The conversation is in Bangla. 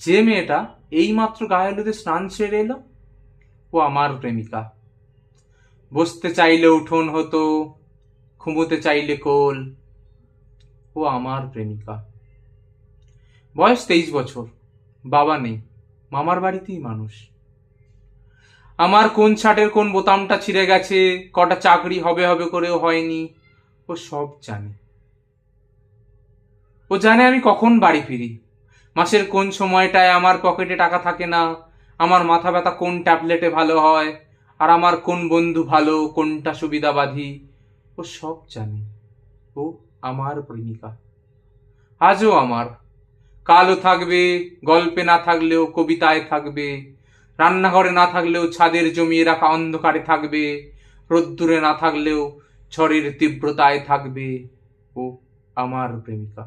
যে মেয়েটা এইমাত্র গায়ে হলুদে স্নান সেরে এলো, ও আমার প্রেমিকা। বসতে চাইলে উঠোন হতো, ঘুমোতে চাইলে কোল, ও আমার প্রেমিকা। বয়স 23 বছর, বাবা নেই, মামার বাড়িতেই মানুষ। আমার কোন শার্টের কোন বোতামটা ছিঁড়ে গেছে, কটা চাকরি হবে হবে করেও হয়নি, ও সব জানে। ও জানে আমি কখন বাড়ি ফিরি, মাসের কোন সময়টায় আমার পকেটে টাকা থাকে না, আমার মাথা ব্যথা কোন ট্যাবলেটে ভালো হয়, আর আমার কোন বন্ধু ভালো, কোনটা সুবিধাবাদী, ও সব জানে। ও আমার প্রেমিকা। আজও আমার, কালও থাকবে, গল্পে না থাকলেও কবিতায় থাকবে, রান্নাঘরে না থাকলেও ছাদের জমিয়ে রাখা অন্ধকারে থাকবে, রোদ্দুরে না থাকলেও ঝড়ের তীব্রতায় থাকবে। ও আমার প্রেমিকা।